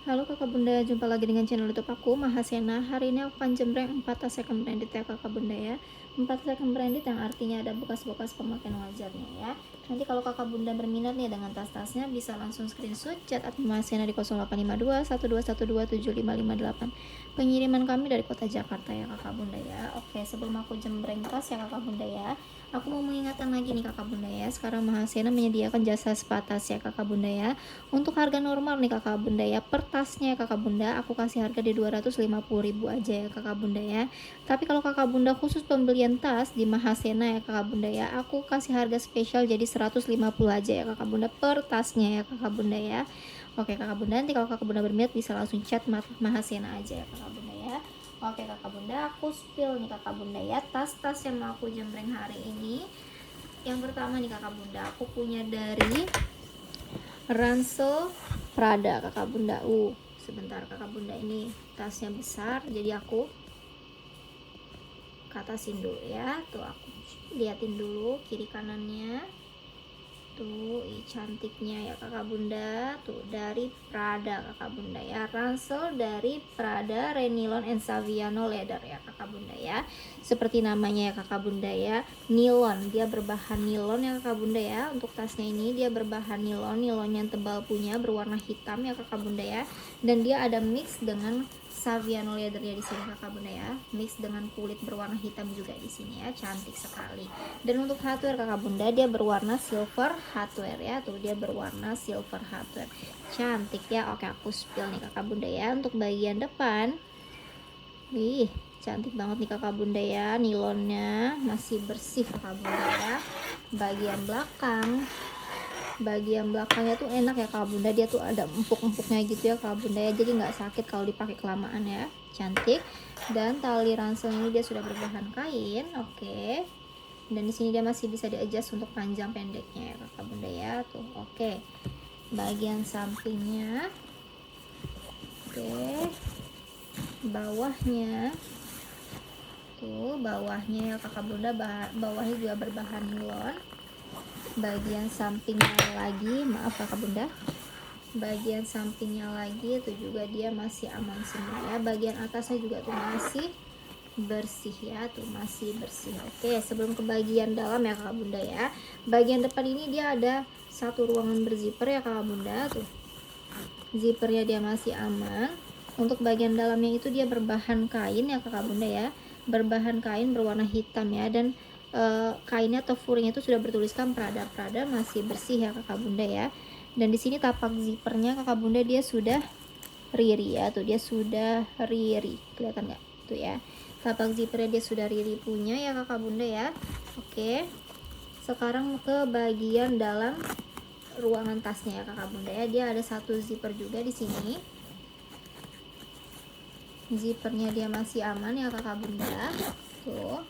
Halo kakak bunda, jumpa lagi dengan channel youtube aku Mahasena. Hari ini aku akan jembreng 4 tas second branded ya kakak bunda ya. 4 second branded yang artinya ada bekas-bekas pemakaian wajarnya ya. Nanti kalau kakak bunda berminat nih dengan tas-tasnya, bisa langsung screenshot chat admin Mahasena di 0852 1212 7558. Pengiriman kami dari kota Jakarta ya kakak bunda ya. Oke, sebelum aku jembreng tas ya kakak bunda ya, aku mau mengingatkan lagi nih kakak bunda ya, sekarang Mahasena menyediakan jasa spa tas ya kakak bunda ya. Untuk harga normal nih kakak bunda ya, per tasnya ya kakak bunda aku kasih harga di 250.000 aja ya kakak bunda ya. Tapi kalau kakak bunda khusus pembelian tas di Mahasena ya kakak bunda ya, aku kasih harga spesial jadi 150 aja ya kakak bunda per tasnya ya kakak bunda ya. Oke kakak bunda, nanti kalau kakak bunda berminat bisa langsung chat Mahasena aja ya kakak bunda ya. Oke kakak bunda, aku spill nih kakak bunda ya, tas-tas yang mau aku jembreng hari ini. Yang pertama nih kakak bunda, aku punya dari Ransel Prada kakak bunda. Sebentar kakak bunda, ini tasnya besar jadi aku katasin dulu ya. Tuh aku liatin dulu kiri kanannya. Tuh, cantiknya ya kakak bunda. Tuh dari Prada kakak bunda ya. Ransel dari Prada Renilon and Saviano Leather ya kakak bunda ya. Seperti namanya ya kakak bunda ya, nilon, dia berbahan nilon ya kakak bunda ya. Untuk tasnya ini dia berbahan nilon, nilon yang tebal punya, berwarna hitam ya kakak bunda ya. Dan dia ada mix dengan Saviano leather ya di sini kakak bunda ya, mix dengan kulit berwarna hitam juga di sini ya, cantik sekali. Dan untuk hardware kakak bunda, dia berwarna silver hardware ya, tuh dia berwarna silver hardware, cantik ya. Oke, aku spill nih kakak bunda ya. Untuk bagian depan, wih cantik banget nih kakak bunda ya, nilonnya masih bersih kakak bunda ya. Bagian belakangnya tuh enak ya kak bunda, dia tuh ada empuk-empuknya gitu ya kak bunda ya, jadi nggak sakit kalau dipakai kelamaan ya, cantik. Dan tali ransel ini dia sudah berbahan kain. Oke, dan di sini dia masih bisa di adjust untuk panjang pendeknya ya kakak bunda ya, tuh. Oke, bagian sampingnya, oke, bawahnya tuh, bawahnya ya kakak bunda, bawahnya juga berbahan nilon. Bagian sampingnya lagi, maaf kakak bunda, bagian sampingnya lagi itu juga dia masih aman semua ya. Bagian atasnya juga tuh masih bersih ya, tuh masih bersih. Oke, sebelum ke bagian dalam ya kakak bunda ya, bagian depan ini dia ada satu ruangan berzipper ya kakak bunda, tuh zippernya dia masih aman. Untuk bagian dalamnya itu dia berbahan kain ya kakak bunda ya, berbahan kain berwarna hitam ya. Dan kainnya atau furingnya itu sudah bertuliskan Prada, masih bersih ya kakak bunda ya. Dan di sini tapak zippernya kakak bunda dia sudah riri ya, tuh dia sudah riri, kelihatan nggak tuh ya, tapak zippernya dia sudah riri punya ya kakak bunda ya. Oke, sekarang ke bagian dalam ruangan tasnya ya kakak bunda ya, dia ada satu zipper juga di sini. Zippernya dia masih aman ya kakak bunda, tuh.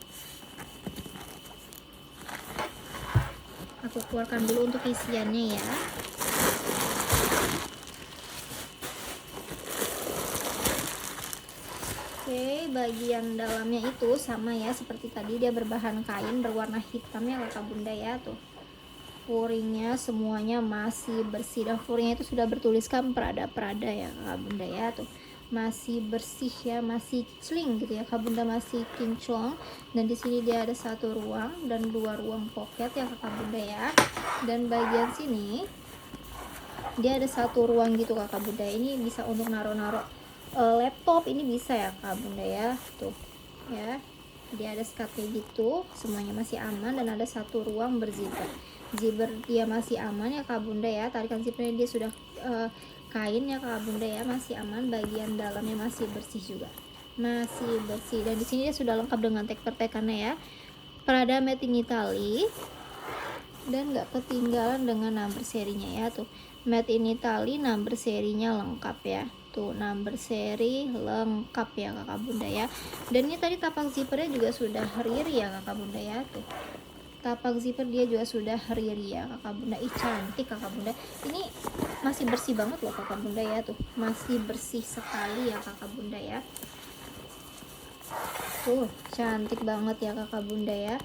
Aku keluarkan dulu untuk isiannya ya. Oke, bagian dalamnya itu sama ya seperti tadi, dia berbahan kain berwarna hitam ya kakak bunda ya, tuh. Furingnya semuanya masih bersih, dan furingnya itu sudah bertuliskan Prada ya kakak bunda ya, tuh masih bersih ya, masih cling gitu ya kakak bunda, masih kinclong. Dan di sini dia ada satu ruang dan dua ruang pocket ya kakak bunda ya. Dan bagian sini dia ada satu ruang gitu kakak bunda, ini bisa untuk naro-naro laptop, ini bisa ya kak bunda ya, tuh ya, dia ada skatnya gitu, semuanya masih aman. Dan ada satu ruang berzipper, zipper dia masih aman ya kak bunda ya, tarikan zippernya dia sudah kain ya kak bunda ya, masih aman. Bagian dalamnya masih bersih juga, masih bersih. Dan di sini dia sudah lengkap dengan tag pertekannya ya, Prada made in Italy, dan nggak ketinggalan dengan number serinya ya, tuh made in Italy, number serinya lengkap ya, tuh number seri lengkap ya kakak bunda ya. Dan ini tadi tapak zippernya juga sudah riri ya kakak bunda ya, tuh tapak zipper dia juga sudah riri ya kakak bunda. Ih cantik kakak bunda, ini masih bersih banget loh kakak bunda ya, tuh masih bersih sekali ya kakak bunda ya, tuh cantik banget ya kakak bunda ya.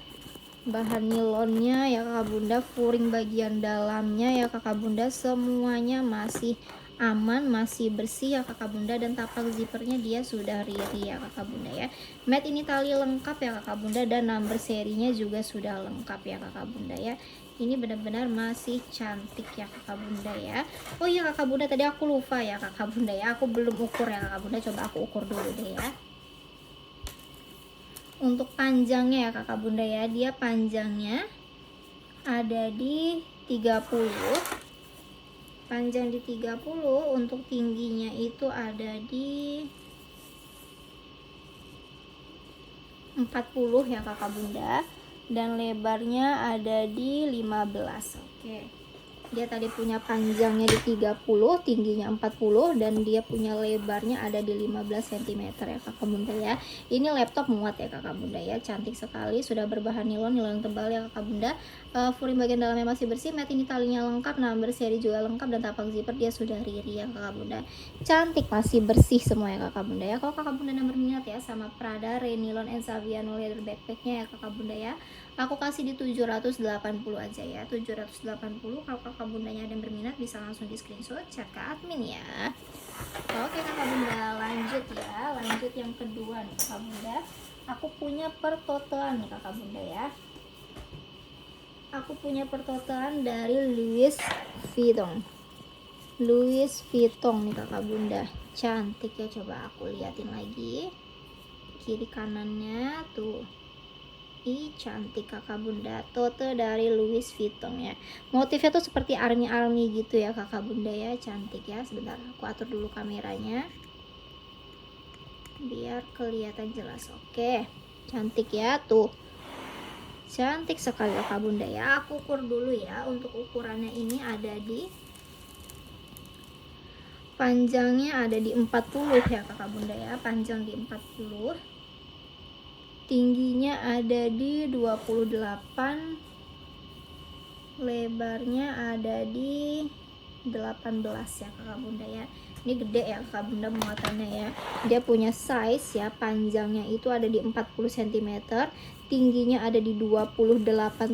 Bahan nilonnya ya kakak bunda, furing bagian dalamnya ya kakak bunda, semuanya masih aman, masih bersih ya kakak bunda, dan tapak zippernya dia sudah riri ya kakak bunda ya. Made in Italy lengkap ya kakak bunda, dan number serinya juga sudah lengkap ya kakak bunda ya. Ini benar-benar masih cantik ya kakak bunda ya. Oh iya kakak bunda, tadi aku lupa ya kakak bunda ya, aku belum ukur ya kakak bunda, coba aku ukur dulu deh ya. Untuk panjangnya ya kakak bunda ya, dia panjangnya ada di 30, panjang di 30, untuk tingginya itu ada di 40 ya kakak bunda, dan lebarnya ada di 15. Oke. Dia tadi punya panjangnya di 30, tingginya 40, dan dia punya lebarnya ada di 15 cm ya kakak bunda ya. Ini laptop muat ya kakak bunda ya, cantik sekali, sudah berbahan nilon tebal ya kakak bunda. Furing bagian dalamnya masih bersih, made in Italy-nya lengkap, number seri juga lengkap, dan tapak zipper dia sudah riri ya kakak bunda. Cantik, masih bersih semua ya kakak bunda ya. Kalau kakak bunda yang berminat ya sama Prada Renilon and Saviano leather backpacknya ya kakak bunda ya, aku kasih di 780 aja ya, 780. Kalau kakak bundanya ada yang berminat bisa langsung di screenshot, chat ke admin ya. Oke kakak bunda, lanjut ya, lanjut yang kedua nih kakak bunda. Aku punya pertotelan nih kakak bunda ya. Aku punya pertotelan dari Louis Vuitton. Louis Vuitton nih kakak bunda, cantik ya, coba aku liatin lagi kiri kanannya tuh. Ih cantik kakak bunda, tote dari Louis Vuitton ya. Motifnya tuh seperti army gitu ya kakak bunda ya, cantik ya. Sebentar aku atur dulu kameranya biar kelihatan jelas. Oke, cantik ya tuh, cantik sekali kakak bunda ya. Aku ukur dulu ya. Untuk ukurannya ini ada di panjangnya ada di 40 ya kakak bunda ya, panjang di 40, tingginya ada di 28, lebarnya ada di 18 ya kakak bunda ya. Ini gede ya kakak bunda muatannya ya. Dia punya size ya, panjangnya itu ada di 40 cm, tingginya ada di 28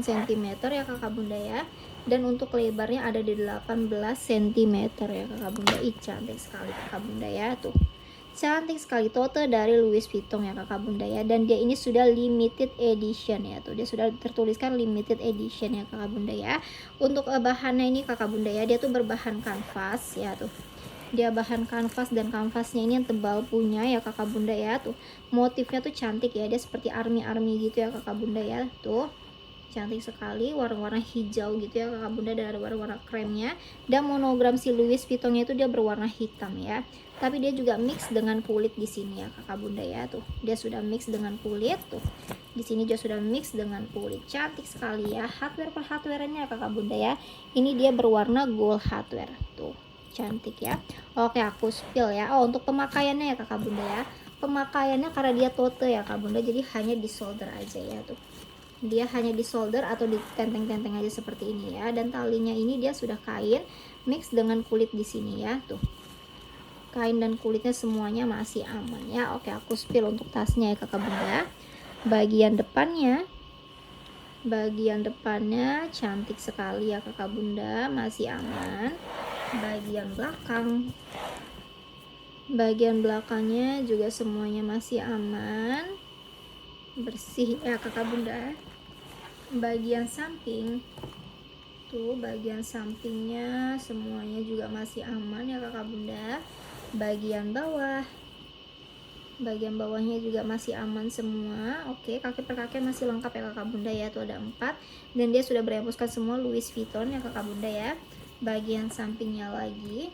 cm ya kakak bunda ya, dan untuk lebarnya ada di 18 cm ya kakak bunda. Ih cantik sekali kakak bunda ya tuh, cantik sekali, tote dari Louis Vuitton ya kakak bunda ya, dan dia ini sudah limited edition ya tuh, dia sudah tertuliskan limited edition ya kakak bunda ya. Untuk bahannya ini kakak bunda ya, dia tuh berbahan kanvas ya tuh, dia bahan kanvas, dan kanvasnya ini yang tebal punya ya kakak bunda ya tuh. Motifnya tuh cantik ya, dia seperti army gitu ya kakak bunda ya tuh, cantik sekali, warna-warna hijau gitu ya kakak bunda, dari warna kremnya, dan monogram si Louis Vuittonnya itu dia berwarna hitam ya, tapi dia juga mix dengan kulit di sini ya kakak bunda ya tuh, dia sudah mix dengan kulit tuh, di sini juga sudah mix dengan kulit, cantik sekali ya. Hardware per hardware-nya kakak bunda ya, ini dia berwarna gold hardware tuh, cantik ya. Oke aku spill ya. Oh untuk pemakaiannya ya kakak bunda ya, pemakaiannya karena dia tote ya kakak bunda, jadi hanya di solder aja ya tuh, dia hanya di solder atau ditenteng-tenteng aja seperti ini ya, dan talinya ini dia sudah kain mix dengan kulit di sini ya tuh, kain dan kulitnya semuanya masih aman ya. Oke aku spill untuk tasnya ya kakak bunda. Bagian depannya cantik sekali ya kakak bunda, masih aman. Bagian belakangnya juga semuanya masih aman, bersih ya kakak bunda. Bagian samping tuh, bagian sampingnya semuanya juga masih aman ya kakak bunda. Bagian bawahnya juga masih aman semua. Oke, kaki per kaki masih lengkap ya kakak bunda ya, tuh ada 4, dan dia sudah berempuskan semua Louis Vuitton ya kakak bunda ya. Bagian sampingnya lagi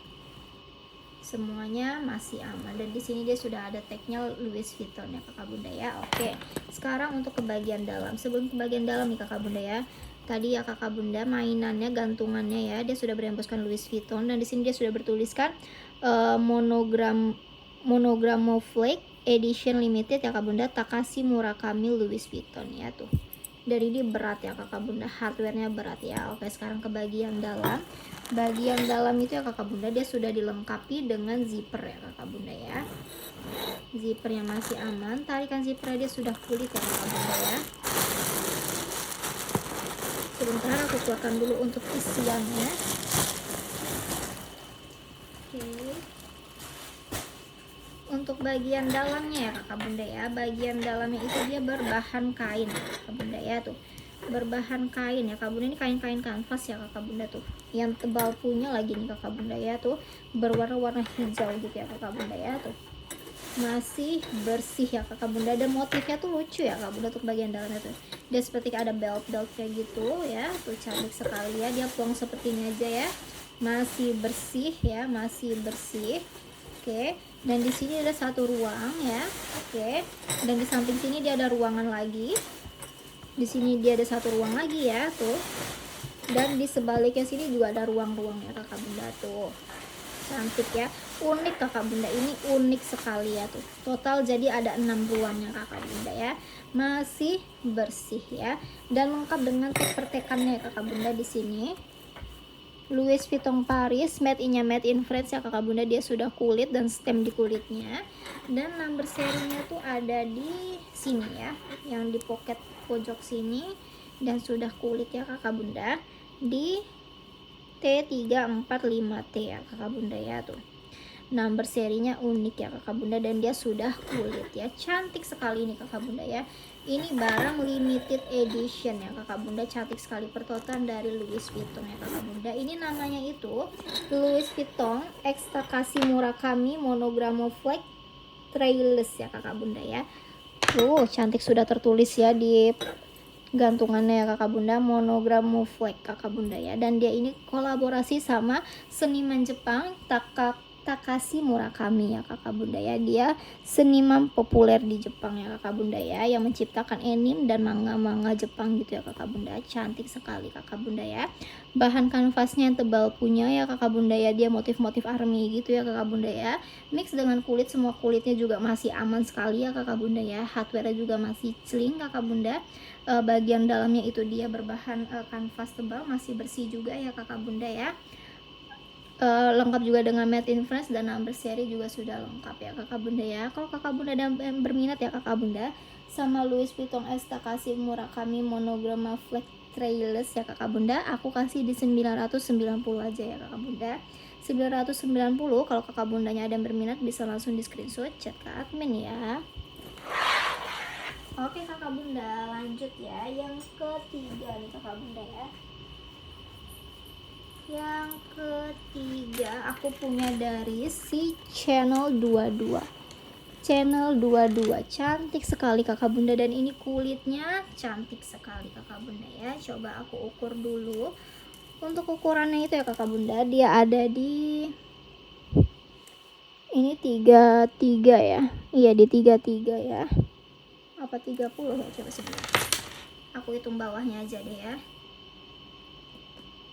semuanya masih aman, dan di sini dia sudah ada tagnya Louis Vuitton ya kakak bunda ya. Oke, sekarang untuk ke bagian dalam. Sebelum ke bagian dalam nih kakak bunda ya, tadi ya kakak bunda mainannya, gantungannya ya, dia sudah berempuskan Louis Vuitton, dan di sini dia sudah bertuliskan monogram Flake edition limited ya kakak bunda, Takashi Murakami Louis Vuitton ya tuh. Dari ini berat ya kakak bunda, hardwarenya berat ya. Oke sekarang ke bagian dalam. Bagian dalam itu ya kakak bunda, dia sudah dilengkapi dengan zipper ya kakak bunda ya. Zippernya masih aman, tarikan zippernya dia sudah kulit ya kakak bunda ya. Sebentar aku keluarkan dulu untuk isiannya. Oke. Untuk bagian dalamnya ya kakak bunda ya, bagian dalamnya itu dia berbahan kain kakak bunda ya, tuh berbahan kain ya kakak bunda. Ini kain-kain kanvas ya kakak bunda tuh, yang tebal punya lagi nih kakak bunda ya, tuh berwarna-warna hijau gitu ya kakak bunda ya, tuh masih bersih ya kakak bunda. Dan motifnya tuh lucu ya kakak bunda untuk bagian dalamnya tuh, dia seperti ada belt kayak gitu ya, tuh cantik sekali ya. Dia plong seperti ini aja ya, masih bersih ya, masih bersih. Oke, dan di sini ada satu ruang ya. Oke, dan di samping sini dia ada ruangan lagi. Di sini dia ada satu ruang lagi ya, tuh. Dan di sebaliknya sini juga ada ruang-ruangnya kakak bunda tuh. Cantik ya, unik kakak bunda, ini unik sekali ya tuh. Total jadi ada 6 ruangnya kakak bunda ya, masih bersih ya, dan lengkap dengan tek pertekannya kakak bunda. Di sini Louis Vuitton Paris, made in France ya kakak bunda. Dia sudah kulit dan stem di kulitnya, dan number serinya tuh ada di sini ya, yang di pocket pojok sini, dan sudah kulit ya kakak bunda, di T345T ya kakak bunda ya, tuh number serinya unik ya kakak bunda, dan dia sudah kulit ya. Cantik sekali ini kakak bunda ya, ini barang limited edition ya kakak bunda, cantik sekali, pertotan dari Louis Vuitton ya kakak bunda. Ini namanya itu Louis Vuitton X Takashi Murakami Monogram Flag Trailless ya kakak bunda ya. Tuh cantik, sudah tertulis ya di gantungannya ya kakak bunda, monogram flag kakak bunda ya. Dan dia ini kolaborasi sama seniman Jepang Takashi Murakami ya kakak bunda ya. Dia seniman populer di Jepang ya kakak bunda ya, yang menciptakan anime dan manga-manga Jepang gitu ya kakak bunda. Cantik sekali kakak bunda ya. Bahan kanvasnya yang tebal punya ya kakak bunda ya, dia motif-motif army gitu ya kakak bunda ya, mix dengan kulit, semua kulitnya juga masih aman sekali ya kakak bunda ya. Hardware juga masih clean kakak bunda. Bagian dalamnya itu dia berbahan kanvas tebal, masih bersih juga ya kakak bunda ya. Lengkap juga dengan made in France, dan number seri juga sudah lengkap ya kakak bunda ya. Kalau kakak bunda dan berminat ya kakak bunda sama Louis Vuitton X Takashi Murakami Monogram Flag Trailless ya kakak bunda, aku kasih di 990 aja ya kakak bunda. 990. Kalau kakak bundanya ada yang berminat bisa langsung di screenshot, chat ke admin ya. Oke kakak bunda, lanjut ya yang ketiga nih kakak bunda ya. Yang ketiga aku punya dari si Channel 22. Channel 22 cantik sekali kakak bunda, dan ini kulitnya cantik sekali kakak bunda ya. Coba aku ukur dulu. Untuk ukurannya itu ya kakak bunda, dia ada di ini 33 ya. Iya di 33 ya. Apa 30 ya, coba sebentar. Aku hitung bawahnya aja deh ya.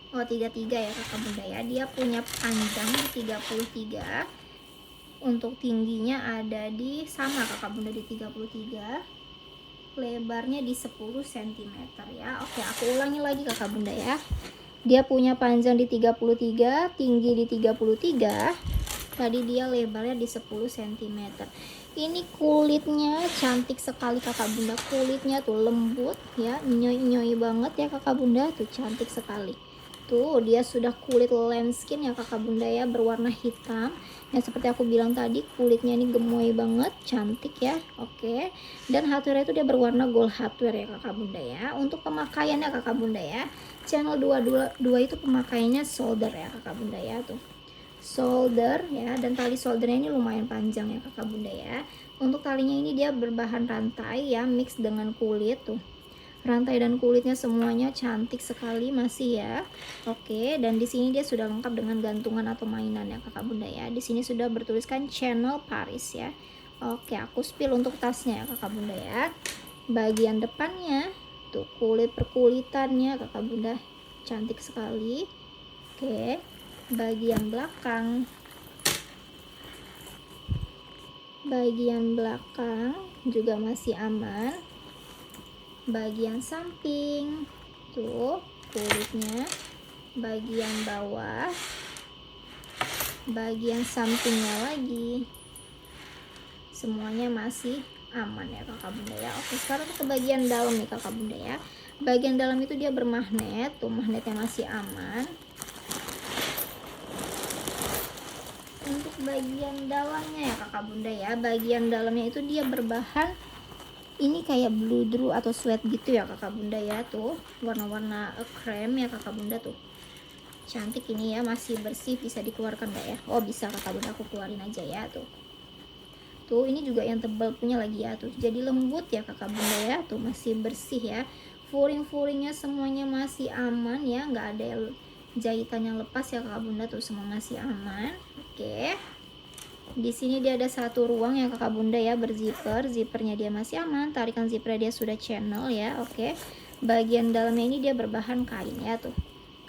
Oh 33 ya kakak bunda ya. Dia punya panjang di 33. Untuk tingginya ada di sama kakak bunda di 33. Lebarnya di 10 cm ya. Oke, aku ulangi lagi kakak bunda ya. Dia punya panjang di 33, tinggi di 33. Tadi dia lebarnya di 10 cm. Ini kulitnya cantik sekali kakak bunda. Kulitnya tuh lembut ya, nyoy-nyoy banget ya kakak bunda. Tuh cantik sekali. Tuh dia sudah kulit lambskin ya kakak bunda ya, berwarna hitam. Yang seperti aku bilang tadi, kulitnya ini gemoy banget, cantik ya. Oke, dan hardware itu dia berwarna gold hardware ya kakak bunda ya. Untuk pemakaiannya kakak bunda ya, Channel 22 itu pemakaiannya solder ya kakak bunda ya. Tuh solder ya, dan tali soldernya ini lumayan panjang ya kakak bunda ya. Untuk talinya ini dia berbahan rantai ya, mix dengan kulit. Tuh rantai dan kulitnya semuanya cantik sekali masih ya. Oke, dan di sini dia sudah lengkap dengan gantungan atau mainan ya kakak bunda ya. Di sini sudah bertuliskan Channel Paris ya. Oke, aku spill untuk tasnya ya kakak bunda ya. Bagian depannya tuh kulit perkulitannya kakak bunda, cantik sekali. Oke, bagian belakang juga masih aman. Bagian samping tuh kulitnya, bagian bawah, bagian sampingnya lagi, semuanya masih aman ya kakak bunda ya. Oke, sekarang ke bagian dalam nih kakak bunda ya. Bagian dalam itu dia bermagnet, tuh magnetnya masih aman. Untuk bagian dalamnya ya kakak bunda ya, bagian dalamnya itu dia berbahan ini kayak bludru atau sweat gitu ya kakak bunda ya, tuh warna-warna krem ya kakak bunda tuh. Cantik ini ya, masih bersih, bisa dikeluarkan nggak ya? Oh bisa kakak bunda, aku keluarin aja ya tuh. Tuh ini juga yang tebal punya lagi ya tuh, jadi lembut ya kakak bunda ya, tuh masih bersih ya. Furing-furingnya semuanya masih aman ya, nggak ada jahitan yang lepas ya kakak bunda tuh, semua masih aman. Oke. Di sini dia ada satu ruang ya kakak bunda ya, berzipper, zippernya dia masih aman, tarikan zippernya dia sudah channel ya. Oke. Bagian dalamnya ini dia berbahan kain ya tuh.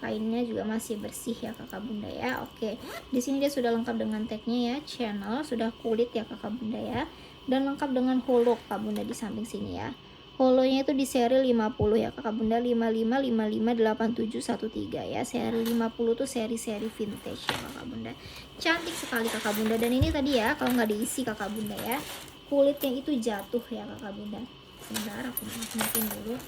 Kainnya juga masih bersih ya kakak bunda ya. Oke. Di sini dia sudah lengkap dengan tagnya ya, channel, sudah kulit ya kakak bunda ya. Dan lengkap dengan holo kakak bunda di samping sini ya. Holonya itu di seri 50 ya kakak bunda, 55, 55, 87, 13 ya. Seri 50 tuh seri-seri vintage ya kakak bunda. Cantik sekali kakak bunda. Dan ini tadi ya, kalau nggak diisi kakak bunda ya, kulitnya itu jatuh ya kakak bunda. Sebentar aku masukin dulu.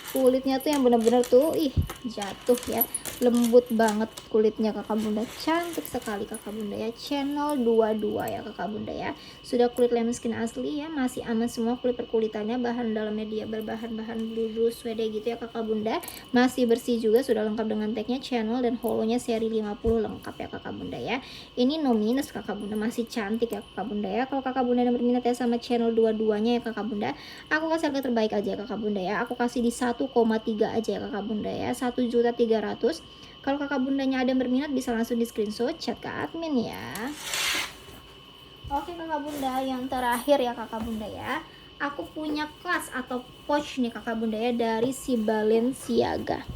Kulitnya tuh yang bener-bener tuh jatuh ya, lembut banget kulitnya kakak bunda, cantik sekali kakak bunda ya. Channel 22 ya kakak bunda ya, sudah kulit lemon skin asli ya, masih aman semua kulit perkulitannya. Bahan dalamnya dia berbahan-bahan blue suede gitu ya kakak bunda, masih bersih juga, sudah lengkap dengan tagnya, channel, dan holonya seri 50 lengkap ya kakak bunda ya. Ini no minus kakak bunda, masih cantik ya kakak bunda ya. Kalau kakak bunda yang berminat ya sama channel 22-nya ya kakak bunda, aku kasih harga terbaik aja kakak bunda ya, aku kasih di 1,3 aja ya kakak bunda ya, 1.300.000. Kalau kakak bundanya ada yang berminat bisa langsung di screenshot, chat ke admin ya. Oke kakak bunda, yang terakhir ya kakak bunda ya, aku punya kelas atau pouch nih kakak bunda ya, dari si Balenciaga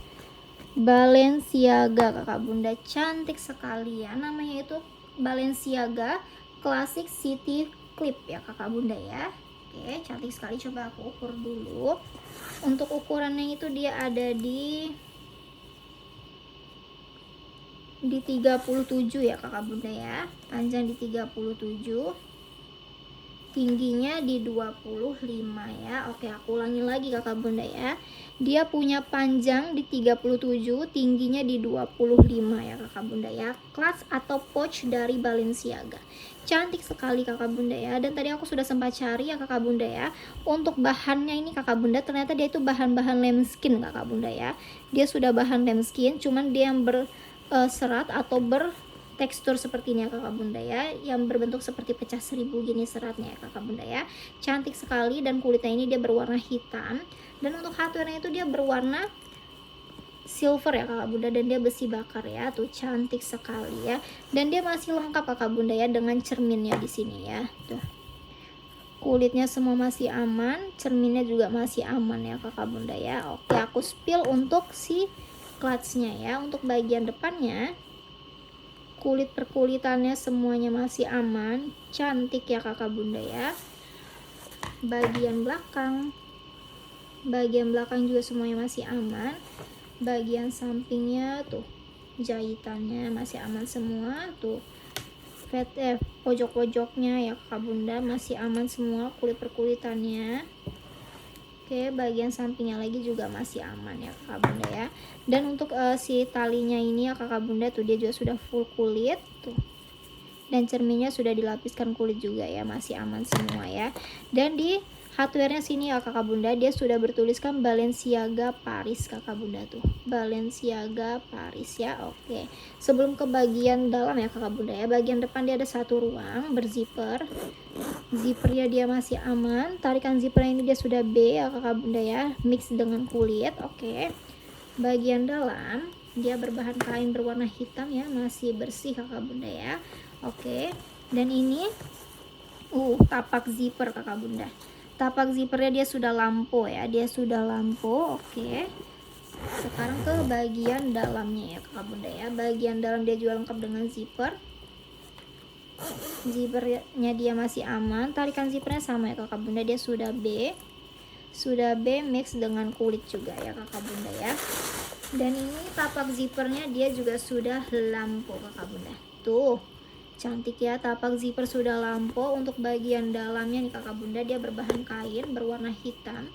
kakak bunda, cantik sekali ya, namanya itu Balenciaga Classic City Clip ya kakak bunda ya. Oke, cantik sekali, coba aku ukur dulu. Untuk ukurannya itu dia ada di 37 ya kakak bunda ya, panjang di 37, tingginya di 25 ya. Oke, aku ulangi lagi kakak bunda ya, dia punya panjang di 37, tingginya di 25 ya kakak bunda ya. Kelas atau pouch dari Balenciaga, cantik sekali kakak bunda ya. Dan tadi aku sudah sempat cari ya kakak bunda ya, untuk bahannya ini kakak bunda, ternyata dia itu bahan-bahan lemon skin kakak bunda ya. Dia sudah bahan lemon skin, cuman dia yang serat atau bertekstur seperti ini ya kakak bunda ya, yang berbentuk seperti pecah seribu gini seratnya ya kakak bunda ya. Cantik sekali, dan kulitnya ini dia berwarna hitam, dan untuk hardware-nya itu dia berwarna silver ya kakak bunda, dan dia besi bakar ya, tuh cantik sekali ya. Dan dia masih lengkap kakak bunda ya, dengan cerminnya di sini ya, tuh kulitnya semua masih aman, cerminnya juga masih aman ya kakak bunda ya. Oke, aku spill untuk si clutchnya ya. Untuk bagian depannya, kulit perkulitannya semuanya masih aman, cantik ya kakak bunda ya. Bagian belakang juga semuanya masih aman. Bagian sampingnya tuh jahitannya masih aman semua, tuh pojok-pojoknya ya kakak bunda masih aman semua kulit perkulitannya. Oke, bagian sampingnya lagi juga masih aman ya kakak bunda ya. Dan untuk si talinya ini ya kakak bunda tuh, dia juga sudah full kulit tuh, dan cerminnya sudah dilapiskan kulit juga ya, masih aman semua ya. Dan di hardware-nya sini ya kakak bunda, dia sudah bertuliskan Balenciaga Paris kakak bunda tuh, Balenciaga Paris ya. Oke, sebelum ke bagian dalam ya kakak bunda ya, bagian depan dia ada satu ruang berzipper, zippernya dia masih aman, tarikan zippernya ini dia sudah B ya kakak bunda ya, mix dengan kulit. Oke, bagian dalam dia berbahan kain berwarna hitam ya, masih bersih kakak bunda ya. Oke, dan ini tapak zipper kakak bunda, tapak zippernya dia sudah lampu ya, dia sudah lampu. Oke, sekarang ke bagian dalamnya ya kakak bunda ya, bagian dalam dia juga lengkap dengan zipper, zippernya dia masih aman, tarikan zippernya sama ya kakak bunda, dia sudah B mix dengan kulit juga ya kakak bunda ya. Dan ini tapak zippernya dia juga sudah lampu kakak bunda, tuh cantik ya, tapak zipper sudah lampu. Untuk bagian dalamnya nih kakak bunda, dia berbahan kain berwarna hitam,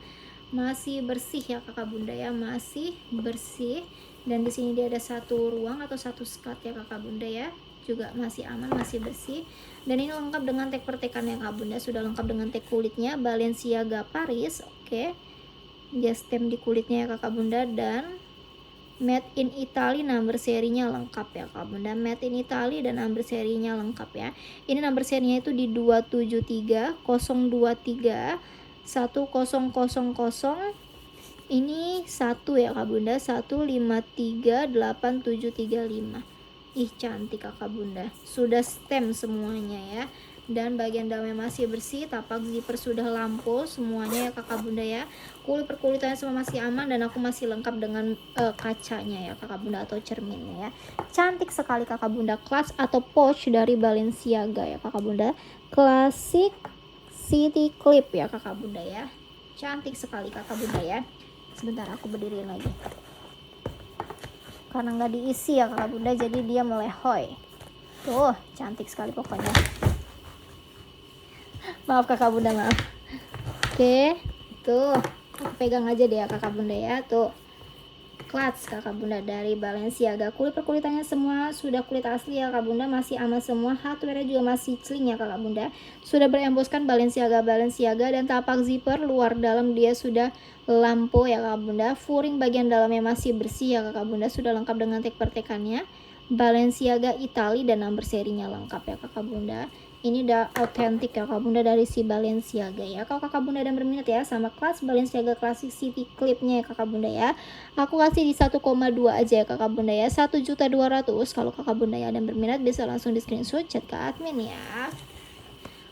masih bersih ya kakak bunda ya, masih bersih. Dan di sini dia ada satu ruang atau satu skat ya kakak bunda ya, juga masih aman, masih bersih. Dan ini lengkap dengan tag pertekannya kak bunda, sudah lengkap dengan tag kulitnya Balenciaga Paris. Oke, dia stem di kulitnya ya kakak bunda, dan made in Italy, number serinya lengkap ya kak bunda, made in Italy dan number serinya lengkap ya. Ini number serinya itu di 273 023 1000. Ini 1 ya kak bunda, 1538735. Ih cantik kakak bunda, sudah stem semuanya ya. Dan bagian dalamnya masih bersih, tapak zipper sudah lampu semuanya ya kakak bunda ya. Kulit perkulitannya semua masih aman, dan aku masih lengkap dengan kacanya ya kakak bunda, atau cerminnya ya. Cantik sekali kakak bunda, clutch atau pouch dari Balenciaga ya kakak bunda, klasik city clip ya kakak bunda ya. Cantik sekali kakak bunda ya. Sebentar aku berdiriin lagi, karena nggak diisi ya kakak bunda, jadi dia melehoi. Tuh cantik sekali pokoknya. Maaf kakak bunda, maaf. Oke, tuh aku pegang aja deh ya kakak bunda ya. Tuh clutch kakak bunda dari Balenciaga, kulit perkulitannya semua sudah kulit asli ya kakak bunda, masih aman semua. Hardware juga masih clean ya kakak bunda, sudah beremboskan Balenciaga, dan tapak zipper luar dalam dia sudah lampu ya kakak bunda. Furing bagian dalamnya masih bersih ya kakak bunda, sudah lengkap dengan tag pertekannya Balenciaga Italy dan nomor serinya lengkap ya kakak bunda. Ini udah autentik ya kakak bunda dari si Balenciaga ya. Kalau kakak bunda ada berminat ya sama kelas Balenciaga Classic City Clipnya ya kakak bunda ya, aku kasih di 1,2 aja ya kakak bunda ya, 1.200.000. Kalau kakak bunda ya ada berminat bisa langsung di screenshot, chat ke admin ya.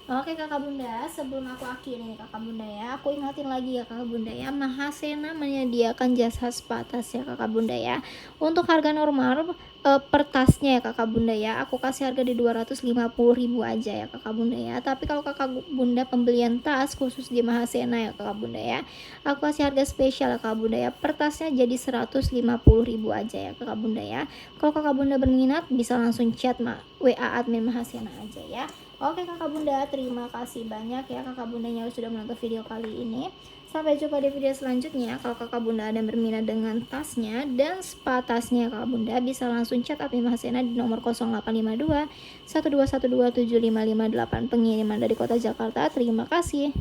Oke kakak bunda, sebelum aku akhiri nih kakak bunda ya, aku ingatin lagi ya kakak bunda ya, Mahasena menyediakan jasa spa tas ya kakak bunda ya. Untuk harga normal per tasnya ya kakak bunda ya, aku kasih harga di 250.000 aja ya kakak bunda ya. Tapi kalau kakak bunda pembelian tas khusus di Mahasena ya kakak bunda ya, aku kasih harga spesial ya kakak bunda ya, per tasnya jadi 150.000 aja ya kakak bunda ya. Kalau kakak bunda berminat bisa langsung chat WA admin Mahasena aja ya. Oke kakak bunda, terima kasih banyak ya kakak bundanya sudah menonton video kali ini. Sampai jumpa di video selanjutnya. Kalau kakak bunda ada berminat dengan tasnya dan spa tasnya kakak bunda, bisa langsung chat admin Mahasena di nomor 0852 12127558, pengiriman dari kota Jakarta. Terima kasih.